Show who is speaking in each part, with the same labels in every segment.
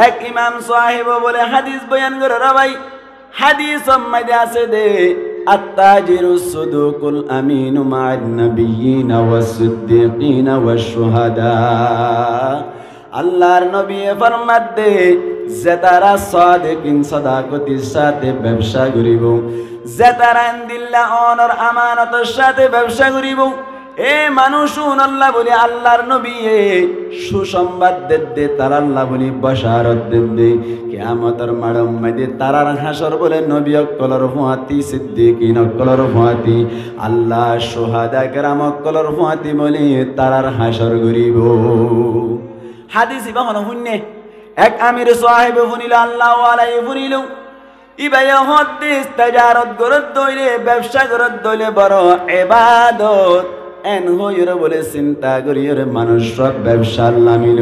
Speaker 1: এক ইমাম সাহেব বলে হাদিস বয়ান করে রে ভাই, হাদিস মধ্যে আছে দে আত্তাজিরুস সুদুকুল আমিনু মা'আন নাবিয়্যিনা ওয়াস সিদ্দিকিনা ওয়াশ শুহাদা। আল্লাহর নবী ফরমাত দে যে তারা সাদিকিন সাদাকতির সাথে ব্যবসা করিব, যে তারা দিল্লাহ অনর আমানতের সাথে ব্যবসা করিব, এ মানুষ আল্লাহ বলি আল্লাহর নবী সুসংবাদ দে তার আল্লাহ বলি বশারত দে কিয়ামতের মাড়ম মধ্যে তারার হাসর বলে নবী অকলর ফুয়াতি সিদ্দিকিন অকলর ফুয়াতি আল্লাহ শুহাদা কেরাম অকলর ফুয়াতি বলি তারার হাসর করিব। হাদিস ইবা হন শুননে এক আমির সাহেব শুনিল আল্লাহ ওয়ালাই শুনিল ইবাই হদিস তাজারত গরত দইলে ব্যবসা গরত দইলে বড় ইবাদত এন হইরে বলে চিন্তা করিরে মানুষ সব ব্যবসা লামিল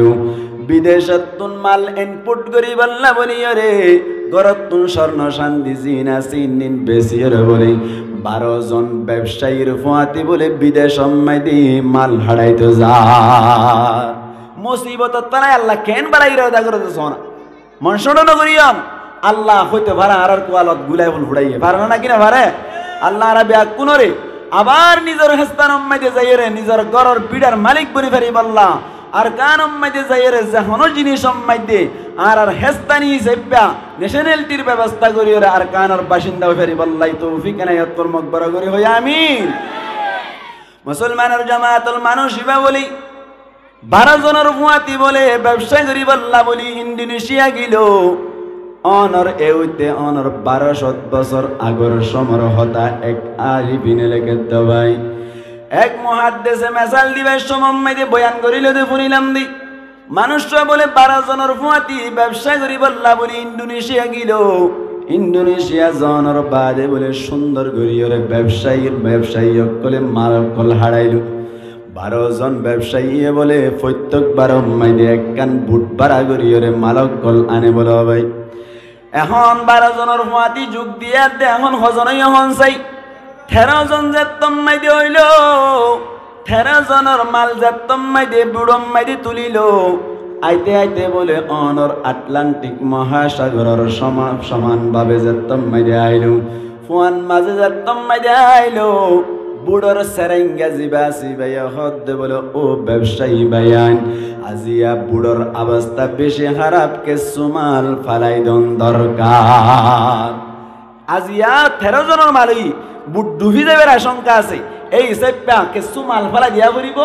Speaker 1: বিদেশতুন মাল ইনপুট করি বললা বলিরে গরতুন স্বর্ণ শান্তি জিনা চিনিন বেশিরে বলে 12 জন ব্যবসায়ীর ফুয়াতি বলে বিদেশ মাইদি মাল হারাইতে যায়। মুসিবত তারা আল্লাহ কেন বাড়াই রদা করতে সোনা মনসড় নগরিয়াম আল্লাহ হইতে পারে আর কোয়ালত গুলাই ফুল ফুড়াইয়ে পারে না কিনা পারে আল্লাহ আর ব্যাগ কোনরে আবার নিজের হেস্তান মাইতে যাইরে নিজের ঘরের পিড়ার মালিক বনি ফেরি বললা আর কান মাইতে যাইরে যখন জিনিস মাইতে আর আর হেস্তানি সেব্যা ন্যাশনালিটির ব্যবস্থা করিরে আর কানের বাসিন্দা ফেরি বললাই তৌফিক নাই তোর মকবর করি হই আমিন। মুসলমানের জামাতুল মানুষ ইবা বলি 12 জনের ফুয়াতি বলে ব্যবসা করি বললা বলি ইন্দোনেশিয়া গিল অনর এউতে অনর 1200 বছর আগর সমর হতা এক আরিফিনে লেগে দবাই এক মুহাদ্দিসে মেসাল দিবে সমম্মাইতে বয়ান করিল দে ফুরিলাম দি মানুষরা বলে 12 জনের ফুয়াতি ব্যবসা করি বললা বলি ইন্দোনেশিয়া গিল ইন্দোনেশিয়া জনের বাদে বলে সুন্দর গরিয়রে ব্যবসায়ী অকলে মারকল হারাইল 12 জন ব্যবসায়ী বলে প্রত্যেক 12 মাইদে এক কান বুট বাড়া গরিয়রে মালকল আনে বলে ভাই এখন 12 জনের ফুয়াতি যুগ দিয়া দে এখন হজনই হন চাই 13 জন যেতম মাইদে হইল 13 জনের মাল যেতম মাইদে বুড়ম মাইদে তুলিল আইতে আইতে বলে অনর আটলান্টিক মহাসাগরের সমানভাবে যেতম মাইদে আইল ফুয়ান মাঝে যেতম মাইদে আইল বুড়োর সেরেঙ্গা জিবা সিবাইয়া হদ্দে বলে ও ব্যবসায়ী ভাইয়ান আজিয়া বুড়োর অবস্থা বেশি খারাপ কে সুমাল ফালাই দন দরকার আজিয়া 13 জনের মালি বুট ডুবি যাবার আশঙ্কা আছে এই সেপ্পা কে সুমাল ফালাই দিয়া করিব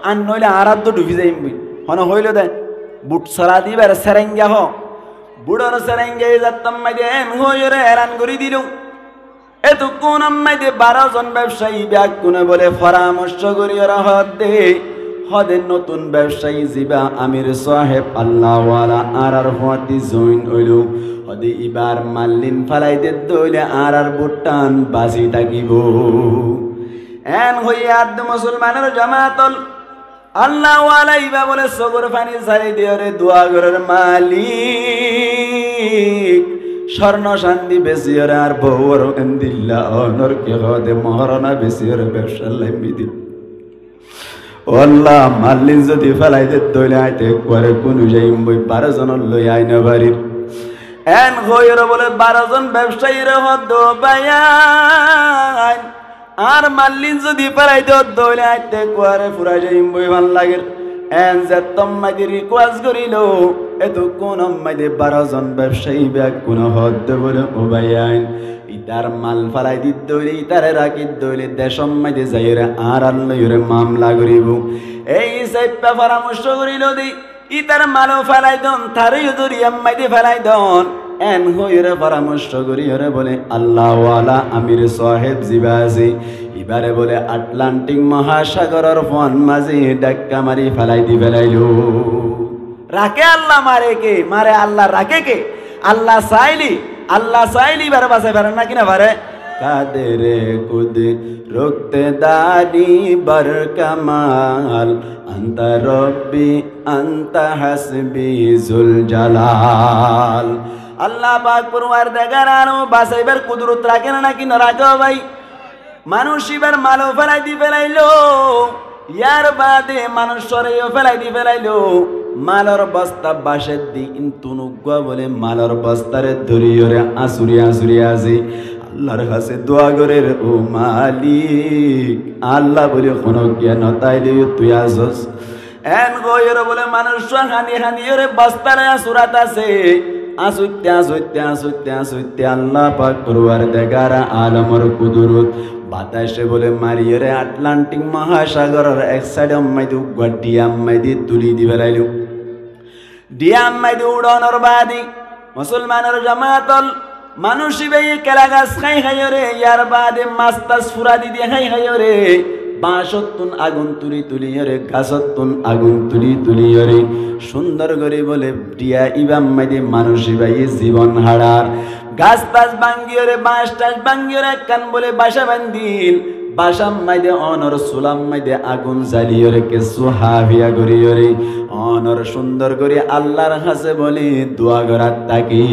Speaker 1: আর নইলে আরাধ্য ডুবি যাইবি হন হইল দে বুট সরা দিবার সেরেঙ্গা হ বুড়োর সেরেঙ্গা যাতম মাইদে এম হইরে হেরান করি দিল এতক্ষণ আমাদের 12 জন ব্যবসায়ী ব্যাগ কোনে বলে পরামর্শ করি ওরা হদে নতুন ব্যবসায়ী জিবা আমির সাহেব আল্লাহওয়ালা আর হতি জয়েন হইল হদে ইবার মাল্লিন ফালাইতে দইলে আর বুটান বাজি থাকিব এন হইয়া আদ মুসলমানের জামাতল আল্লাহওয়ালা ইবা বলে সগর পানি ছাড়ি দিওরে দোয়া ঘরের মালিক স্বর্ণ শান্তি বেশিরে আর বউর দিল্লা অনর কে হদে মহারণা বেশিরে ব্যবসা লাইবি দি আল্লাহ মাল্লিন যদি ফেলাইতে দইলে আইতে করে কোন যাইম বই 12 জন লই আইনা বাড়ির এন হইর বলে 12 জন ব্যবসায়ীর হদ বায়ান আর মাল্লিন যদি ফেলাইতে দইলে আইতে করে পুরা যাইম বই ভাল লাগে এন যে তোমাদের রিকোয়েস্ট করিল এত কোন মাইদে 12 জন ব্যবসায়ী ব্যাগ কোন হদ বলে ও ভাইয়ান ইতার মাল ফালাই দি দইলে ইতারে রাখি দইলে দেশম মাইদে যাইরে আর আল্লাহরে মামলা করিব এই সাইপা পরামর্শ করিল দি ইতার মাল ফালাই দন তারে দরিয়াম মাইদে ফালাই দন এন হইরে পরামর্শ করিরে বলে আল্লাহওয়ালা আমির সাহেব জিবাজি ইবারে বলে আটলান্টিক মহাসাগরের ফোন মাঝে ডাক্কা মারি ফালাই দি ফেলাইলো রাকে আল্লাহ মারে কে মারে আল্লাহ রাকে কে আল্লাহ চাইলি বারে বাসে পারে না কিনা পারে কাদেরে কুদে রুখতে দাড়ি বার কামাল আন্তা রব্বি আন্তা হাসবি জুল জালাল আল্লাহ পাক পরওয়ারদিগার আনো বাসাইবার কুদরত রাখে না কি না রাখো ভাই মানুষ এবার মালো ফেলাই দি ফেলাইলো ইয়ার বাদে মানুষ সরেও ফেলাই দি ফেলাইলো মালর বস্তা বাসের দিন তুনুগুয়া বলে মালর বস্তারে ধরিয়রে আসুরি আসুরি আসি আল্লাহর কাছে দোয়া করে ও মালিক আল্লাহ বলে কোনো জ্ঞান তাইলে তুই আসস এন গয়ের বলে মানুষ হানি হানি ওরে বস্তারে আসুরাত আছে আসুতে আসুতে আসুতে আসুতে আল্লাহ পাক পরওয়ার দেগারা আলমর কুদরত বাতাসে বলে মারিয়রে আটলান্টিক মহাসাগরের এক সাইড আম্মাইদি ডিয়াম মাইদি তুলি দিবে রাইল ডিয়াম মাইদি উড়ানোর বাদি মুসলমানের জামাতল মানুষই বে কেলা গাছ খাই খাইরে ইয়ার বাদে মাস্তাস ফুরা দিদি খাই খাইরে বাঁশতুন আগুন তুলি তুলিয়রে গাছতুন আগুন তুলি তুলিয়রে সুন্দর করে বলে ডিয়া ইবাম মাইদি মানুষই বে জীবন হারার গাছ টাছ ভাঙ্গিয়রে বাঁশ টাছ ভাঙ্গিয়রে কান বলে বাসা বান্ধিল বাসাম মাইদে অনর সুলাম মাইদে আগুন জ্বালিয়রে কিছু হাভিয়া করিয়রে অনর সুন্দর করে আল্লাহর কাছে বলে দোয়া করার তাকি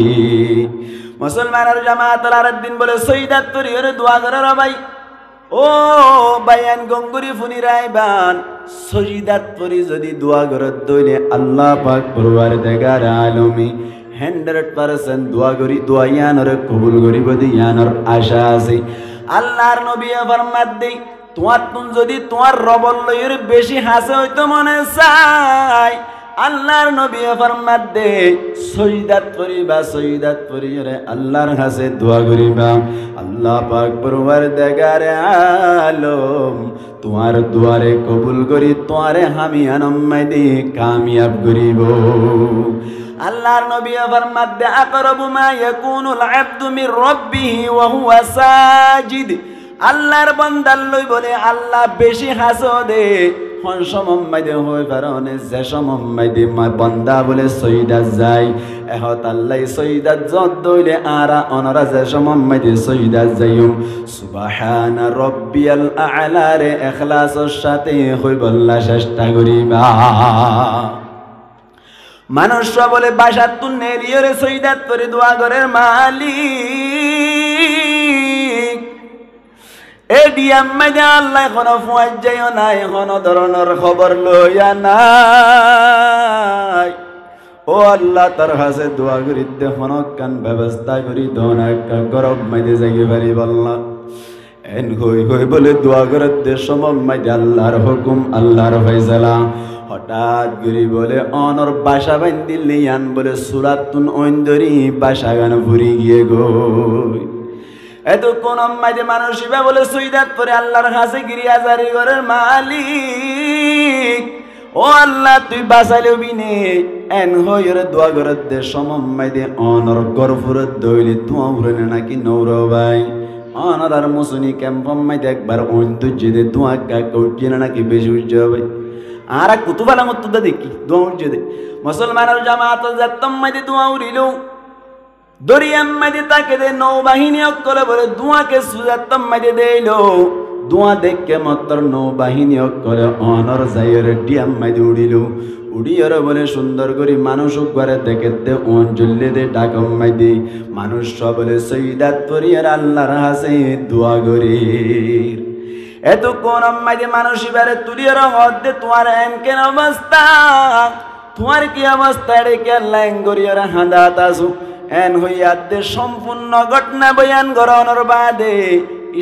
Speaker 1: মুসলমানের জামাতের আরেক দিন বলে সৈদাত করিয়রে দোয়া করার ভাই ও বায়ান গঙ্গুরি ফুনি রাইবান সজিদাত পরি যদি দোয়া করত দইলে আল্লাহ পাক পরওয়ার দেগার আলমী 100% দোয়া করি দোয়া ইয়ানর কবুল করিব ইয়ানর আশা আছে আল্লাহর নবী ফরমাত দেই তোমার তুন যদি তোমার রবল লইর বেশি হাসে হইতো মনে চাই আল্লাহর নবী ফরমাত দে সজদাত করিবা আল্লাহর কাছে দোয়া করিবা আল্লাহ পাক পরওয়ারদিগার আলম তোমার দুয়ারে কবুল করি তোমারে আমি আনম্মাইদি কামিয়াব করিব আল্লাহর নবী ফরমাত দে আকরাবু মা ইয়াকুনুল আবদু মির রাব্বিহি ওয়া হুয়া সাজিদ আল্লাহর বান্দার লই বলে আল্লাহ বেশি হাসদে হন সমম্মাইদে হই পারনে যে সমম্মাইদে মা বান্দা বলে সইদা যায় এহত আল্লাহ সইদা যত দইলে আরা অনরা যে সমম্মাইদে সইদা যাইম সুবহান রাব্বিয়াল আ'লা রে ইখলাসের সাথে হই বল্লা চেষ্টা করিবা মানুষ বলে বাসাত তুনে লিয়রে সইদাত করে দোয়া করে মালিক এডি আম্মাদে আল্লাহ কোন ফুয়াজ যাইও না কোন ধরনের খবর লইয়া নাই ও আল্লাহ তার কাছে দোয়া করি দেখুন কান ব্যবস্থা করি দোনা একটা গরব মাইদে যাইয়ে পারি বললা এন হই হই বলে দোয়া করে দেশ মাইদে আল্লাহর হুকুম আল্লাহর ফয়সালা হঠাৎ গরি বলে অনর বাসা বান্ধিল ইয়ান বলে সুরাতুন ঐন্দরি বাসা গান ভরি গিয়ে গই এত কোন মাঝে মানুষ বলে সইদাত পরে আল্লাহর কাছে গিরিয়া জারি ঘরের মালিক ও আল্লাহ তুই বাঁচালে বিনে এন হইরে দোয়া ঘরের দে সমম্মাইদে অনর গরফুরত দইলে ধোঁয়া উড়ে নাকি নৌর ভাই অনর আর মুসুনি ক্যাম্পম্মাইদে একবার ঐন্দর্যে দে ধোঁয়া কাউটিয়ে নাকি বেশি উজ্জ্ব হবে আর কুতুবালা মতো দেখি দোয়া উঠছে দে মুসলমানের জামাত যাত্তম মাইদে দোয়া উড়িল দরিয়াম মাইদে তাকে দে নৌবাহিনী অকলে বলে দোয়াকে সুজাত্তম মাইদে দেইল দোয়া দেখকে মাত্র নৌবাহিনী অকলে অনর যাইরে ডিয়াম মাইদে উড়িল উড়িয়র বলে সুন্দর করে মানুষ ঘরে দেখতে অঞ্জলি দে ডাকম মাইদে মানুষ বলে সইদাত পরিয়ার আল্লাহর হাসে দোয়া করি এত কোন মাঝে মানুষ এবারে তুলিয়ার মধ্যে তোমার এনকেন অবস্থা তোমার কি অবস্থা রে কে লাইন গরিয়ার হাঁদাত আসু এন হইয়াদের সম্পূর্ণ ঘটনা বয়ান গরনের বাদে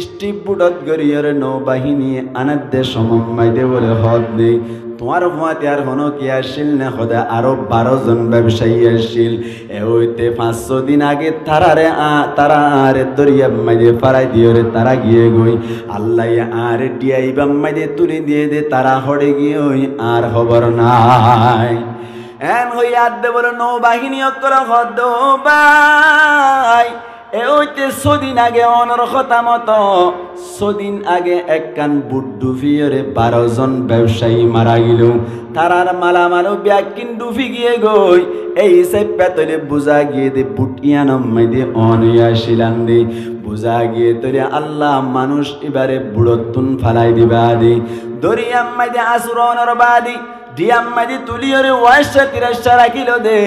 Speaker 1: স্টিপ বুটত গরিয়ার নৌবাহিনী আনাদ্দে সমম্মাইদে বলে হদ নেই তোমার হুয়াতে আর হনো কি আসিল না হদা আরো 12 জন ব্যবসায়ী আসিল এ হইতে 500 দিন আগে তারা আরে দরিয়া মাইদে ফারাই দিয়ে রে তারা গিয়ে গই আল্লাহ আর ডিয়াইবাম মাইদে তুলি দিয়ে দে তারা হড়ে গিয়ে ওই আর খবর নাই এন হইয়া দে বলে নৌবাহিনী অকর হদ ভাই এ হইতে 100 দিন আগে অনর কথা মতো 100 দিন আগে একখান বুট ডুবিয়ে 12 জন ব্যবসায়ী মারা গেল তারার মালামাল ব্যাগকিন ডুবি গিয়ে গই এই সে পেতলে বুঝা গিয়ে দে বুট ইয়ানম মাইদে অনইয়া শিলান দে বুঝা গিয়ে তোরে আল্লাহ মানুষ এবারে বুড়তুন ফালাই দিবা দে দরিয়াম মাইদে আসুরনর বাদি ডিয়াম মাইদে তুলিয়রে 83 রাখিল দে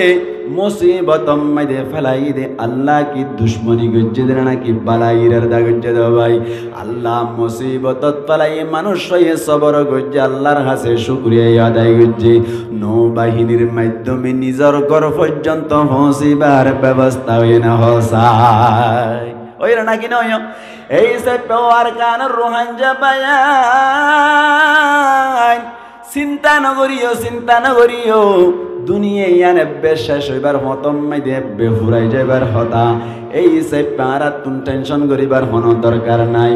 Speaker 1: মুসিবতম মাইদে ফেলাই দে আল্লাহ কি দুশ্মনী গজ্জে দে নাকি বালাইরের দা গজ্জে দে ভাই আল্লাহ মুসিবতত ফেলাই মানুষ হয়ে সবর গজ্জে আল্লাহর কাছে শুকরিয়া আদায় গজ্জে নৌবাহিনীর মাধ্যমে নিজের ঘর পর্যন্ত পৌঁছিবার ব্যবস্থা হয়ে না হসায় ওই নাকি নয় এই সে পেওয়ার কান রোহান যাবায় চিন্তা নগরীয় দুনিয়া ইয়ানে বেশ শেষ হইবার হতম মাইদে বেফুরাই যাইবার হতা এই সে পারা তুন টেনশন করিবার কোনো দরকার নাই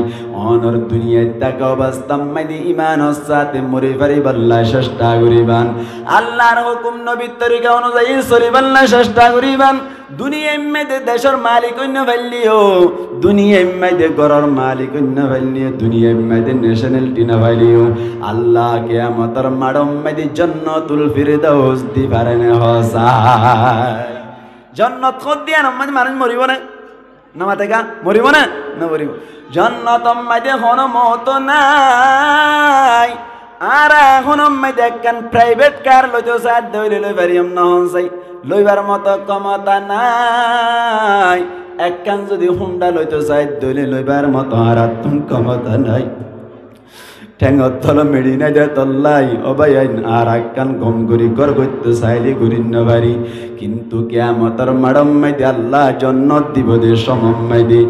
Speaker 1: অনর দুনিয়ায় তাকে অবস্থা মাইদে ইমানের সাথে মরি পারিবার চেষ্টা করিবান আল্লাহর হুকুম নবীর তরিকা অনুযায়ী চলিবার চেষ্টা করিবান দুনিয়া মেয়েদে দেশের মালিক অন্য ফেললিও দুনিয়া মেয়েদে গড়ের মালিক অন্য ফেললিও দুনিয়া মেয়েদে ন্যাশনালিটি না ফেলিও আল্লাহ কিয়ামতের মাড়ম মেয়েদে জান্নাতুল ফিরদাউস দি পারেন হসায় জান্নাত খোদ দিয়া নমাজ মানুষ মরিব না নামাতে গা মরিব না না মরিব জান্নাত মেয়েদে কোনো মত নাই আর এখন মেয়েদে একখান প্রাইভেট কার লইতে সাথ দইলে লই পারিম নহন চাই লইবার মতো ক্ষমতা নাই একখান যদি হুন্ডা লইতে চাই দইলে লইবার মতো আর ক্ষমতা নাই ঠেঙত তল মেড়ি নাই দে তল্লাই অবাই আর একখান গম করি কর করতে চাইলে ঘুরিন নবারি কিন্তু কিয়ামতের মাড়ম মাইদে আল্লাহ জন্নত দিব দে সমম মাইদে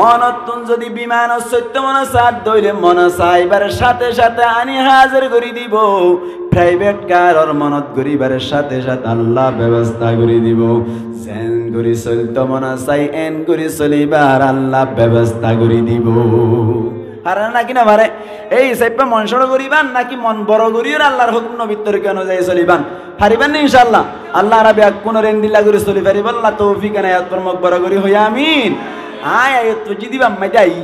Speaker 1: অনতুন যদি বিমান সত্য মনে সাথ দইলে মনে চাইবার সাথে সাথে আনি হাজির করে দিব প্রাইভেট কার ওর মনত গরিবার সাথে সাথে আল্লাহ ব্যবস্থা করে দিব যেন করি চলত মনে চাই এন করি চলিবার আল্লাহ ব্যবস্থা করে দিব আর নাকি না পারে এই সাইপা মন সড় করিবান নাকি মন বড় করিও আল্লাহর হুকুম নবীর তরিকা অনুযায়ী চলিবান পারিবেন না ইনশাআল্লাহ আল্লাহ রাবে কোন রেন্দিল্লা করে চলি পারিব আল্লাহ তৌফিক এনায়াত ফরমাক বড় করি হইয়া আমিন আয় আয় তো যদি বাম মাইদাই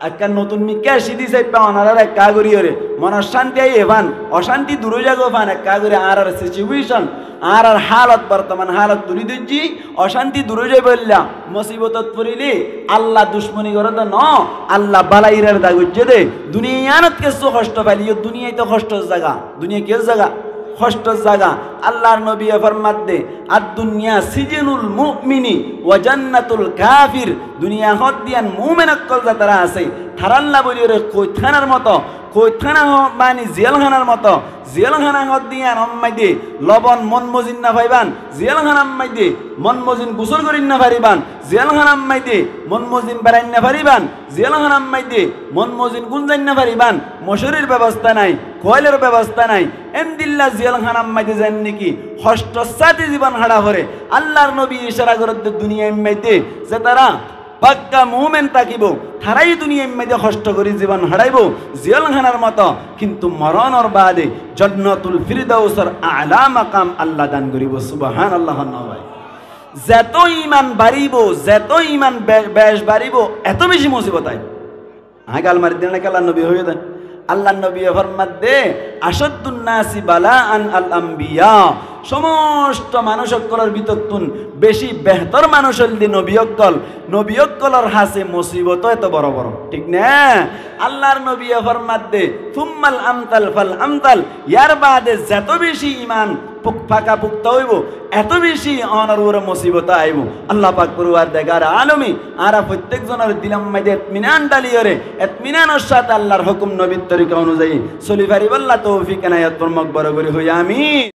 Speaker 1: একটা নতুন মিকা সিদি সাইপা অনারার এক কাগরিয়রে মনের শান্তি আই এভান অশান্তি দূর জাগো ফান এক কাগরে আর সিচুয়েশন আর হালত বর্তমান হালত তুলি দিচ্ছি অশান্তি দূর যাই বললা মুসিবতত পড়িলে আল্লাহ দুশ্মনী করে তো ন আল্লাহ বালাইরের দাগুজ্জে দে দুনিয়ানত কিছু কষ্ট পাইলি দুনিয়ায় তো কষ্টর জায়গা দুনিয়া কি জায়গা কষ্টর জায়গা আল্লাহর নবী ফরমাত দে আর দুনিয়া সিজনুল মুমিনি ওয়া জান্নাতুল কাফির দুনিয়া হদ দিয়ান মুমিনের কলজা তারা আছে থারাল্লা বলি রে কইথানার মতো কইথানা মানে জেলখানার মতো জেলখানা হদ দিয়ান অম্মাই দে লবণ মন মজিন না পাইবান জেলখানা আম্মাই দে মন মজিন গোসল করিন না পারিবান জেলখানা আম্মাই দে মন মজিন বেড়াইন না পারিবান জেলখানা আম্মাই দে মন মজিন গুঞ্জাইন না পারিবান মশুরির ব্যবস্থা নাই কোয়েলের ব্যবস্থা নাই এমদিল্লা জেলখানা আম্মাই দে জান নাকি হষ্ট সাথে জীবন হাড়া ভরে আল্লাহর নবী ইশারা করে দুনিয়া আম্মাই দে যে তারা পাক্কা মুমিন তাকিব তারাই দুনিয়ার মধ্যে কষ্ট করে জীবন হারাইব জেলখানার মতো কিন্তু মরণের বাদে জান্নাতুল ফিরদাউসের আলা মাকাম আল্লাহ দান করিব সুবহানাল্লাহ নয় যত ঈমান বাড়িব যত ঈমান বেশ বাড়িব এত বেশি মুসিবত আই আগাল মারি দেন আল্লাহ নবী হয়ে দেন আল্লাহ নবী ফরমাত দে আশাদ্দুন নাসি বালাআন আল আম্বিয়া সমস্ত মানুষ সকলের ভিতরতুন বেশি বেহতর মানুষ হইলি নবী অক্কলর হাসে মুসিবত এত বড় বড় ঠিক না আল্লাহর নবী ফরমাত দে সুম্মাল আমতাল ফাল আমতাল ইয়ার বাদে যত বেশি ঈমান ফাঁকা পুক্ত হইব এত বেশি অনর মুসিবত আইব আল্লাহ পাক পরওয়ারদিগার আলমী আরা প্রত্যেক জনের দিলাম মাইদে ইতমিনান ডালিয়রে ইতমিনানের সাথে আল্লাহর হুকুম নবীর তরিকা অনুযায়ী চলি পারিব আল্লাহ তৌফিক এনায়াত ফরমাক বড় করে হই আমিন।